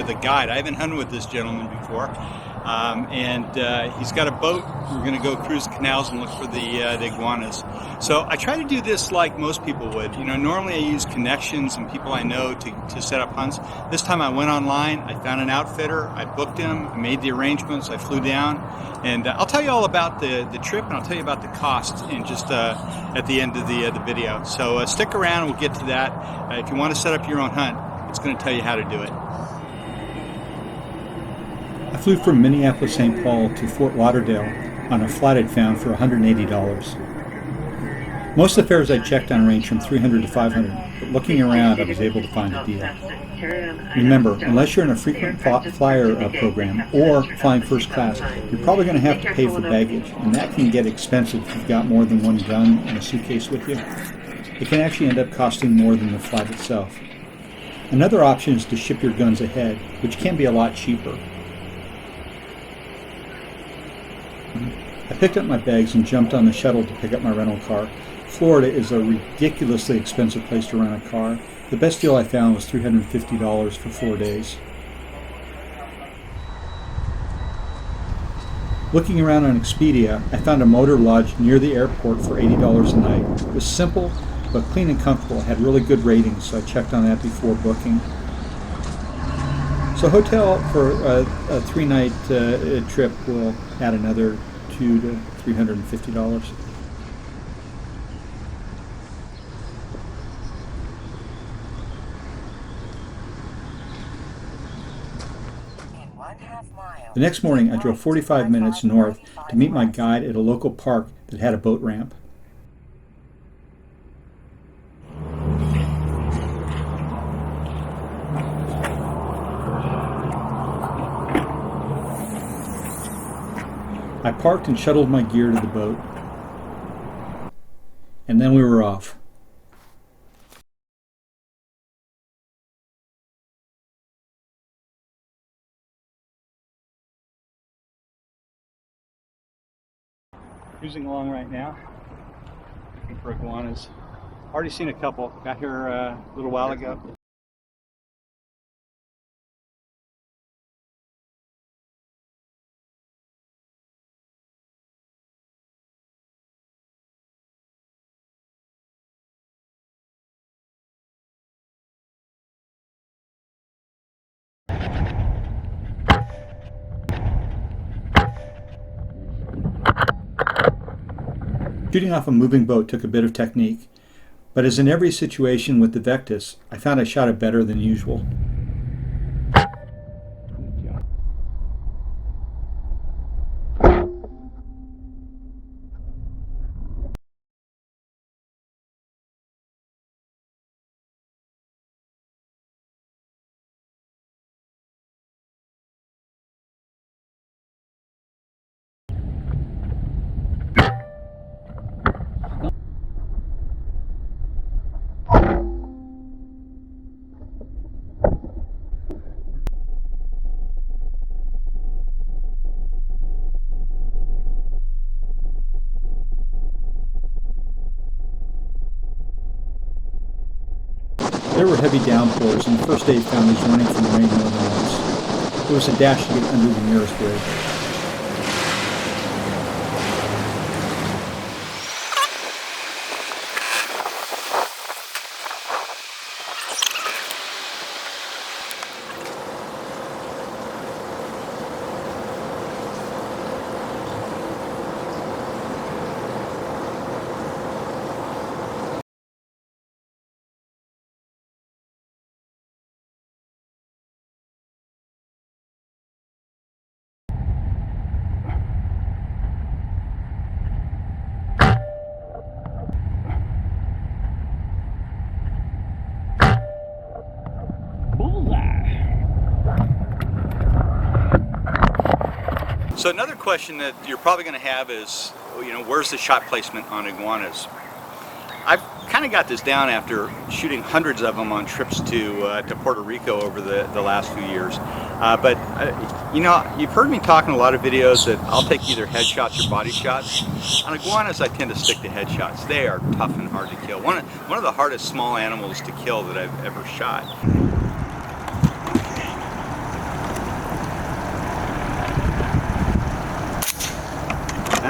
the guide. I haven't hunted with this gentleman before, and he's got a boat. We're going to go cruise the canals and look for the iguanas. So I try to do this like most people would. You know, normally I use connections and people I know to set up hunts. This time I went online, I found an outfitter, I booked him, I made the arrangements, I flew down, and I'll tell you all about the trip, and I'll tell you about the cost in just at the end of the video. So stick around, we'll get to that. If you want to set up your own hunt, it's going to tell you how to do it. I flew from Minneapolis, St. Paul to Fort Lauderdale on a flight I'd found for $180. Most of the fares I checked on range from $300 to $500, but looking around I was able to find a deal. Remember, unless you're in a frequent flyer program or flying first class, you're probably going to have to pay for baggage, and that can get expensive if you've got more than one gun and a suitcase with you. It can actually end up costing more than the flight itself. Another option is to ship your guns ahead, which can be a lot cheaper. I picked up my bags and jumped on the shuttle to pick up my rental car. Florida is a ridiculously expensive place to rent a car. The best deal I found was $350 for 4 days. Looking around on Expedia, I found a motor lodge near the airport for $80 a night. It was simple, but clean and comfortable. It had really good ratings, so I checked on that before booking. So a hotel for a 3-night trip will add another $200 to $350. The next morning, I drove 45 minutes north to meet my guide at a local park that had a boat ramp. I parked and shuttled my gear to the boat, and then we were off. Cruising along right now, looking for iguanas. Already seen a couple. Got here a little while ago. Shooting off a moving boat took a bit of technique, but as in every situation with the Vectis, I found I shot it better than usual. There were heavy downpours, and the first day found us running from the rain more than once. It was a dash to get under the nearest bridge. So another question that you're probably going to have is, you know, where's the shot placement on iguanas? I've kind of got this down after shooting hundreds of them on trips to Puerto Rico over the last few years. You know, you've heard me talk in a lot of videos that I'll take either headshots or body shots. On iguanas, I tend to stick to headshots. They are tough and hard to kill. One of the hardest small animals to kill that I've ever shot.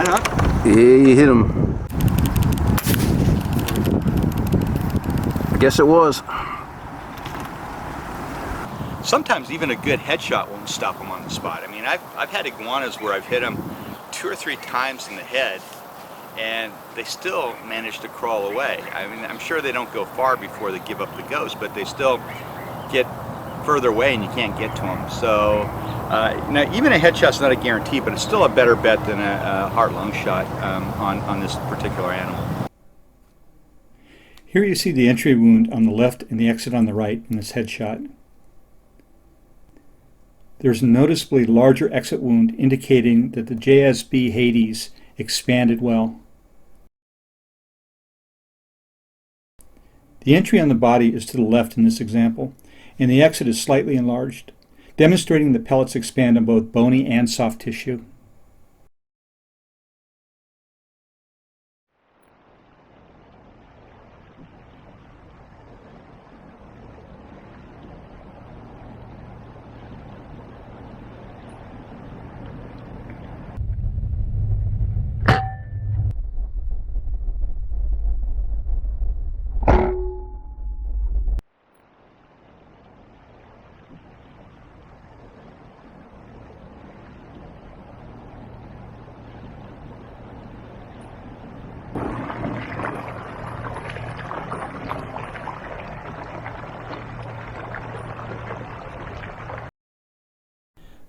That up? Yeah, you hit him. I guess it was. Sometimes even a good headshot won't stop them on the spot. I mean, I've had iguanas where I've hit them 2 or 3 times in the head, and they still manage to crawl away. I mean, I'm sure they don't go far before they give up the ghost, but they still get further away and you can't get to them. So, now even a headshot's not a guarantee, but it's still a better bet than a heart-lung shot on this particular animal. Here you see the entry wound on the left and the exit on the right in this headshot. There's a noticeably larger exit wound indicating that the JSB Hades expanded well. The entry on the body is to the left in this example, and the exit is slightly enlarged, demonstrating that pellets expand on both bony and soft tissue.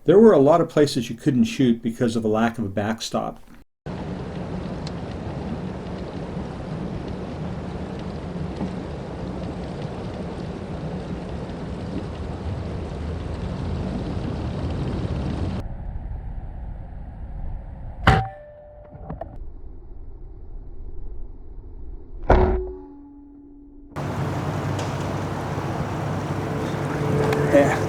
There were a lot of places you couldn't shoot because of a lack of a backstop. Yeah.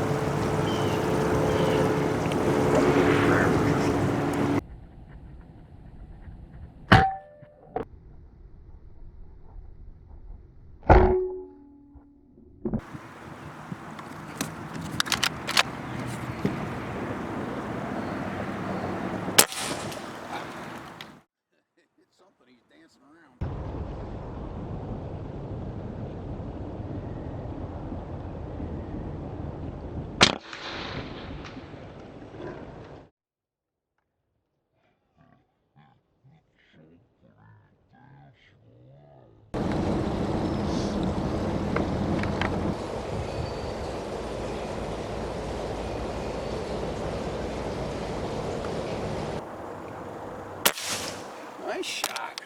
Nice shot.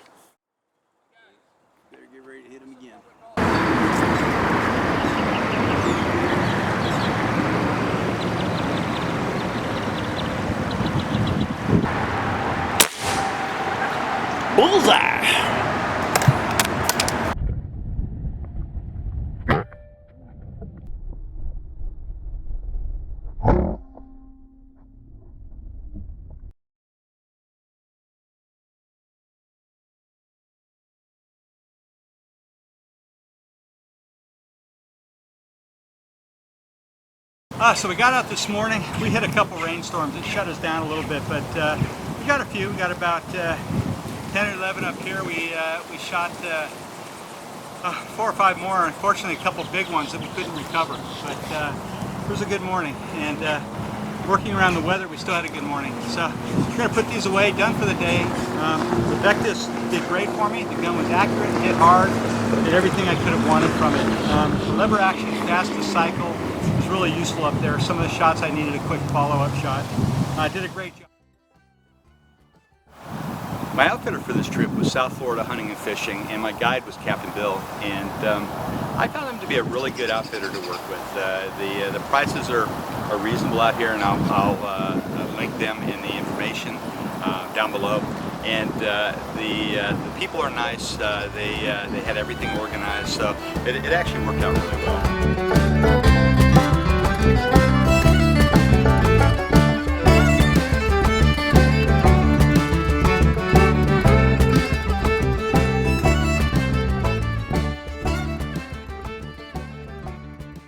Better get ready to hit him again. Bullseye! So we got out this morning. We hit a couple rainstorms. It shut us down a little bit, but we got a few. We got about 10 or 11 up here. We shot 4 or 5 more. Unfortunately, a couple big ones that we couldn't recover. But it was a good morning. And working around the weather, we still had a good morning. So we're going to put these away, done for the day. The Vectis did great for me. The gun was accurate, hit hard, did everything I could have wanted from it. The lever action is fast to cycle. It's really useful up there. Some of the shots I needed a quick follow-up shot. I did a great job. My outfitter for this trip was South Florida Hunting and Fishing, and my guide was Captain Bill. And I found him to be a really good outfitter to work with. The prices are reasonable out here, and I'll link them in the information down below. And the people are nice. They had everything organized, so it actually worked out really well.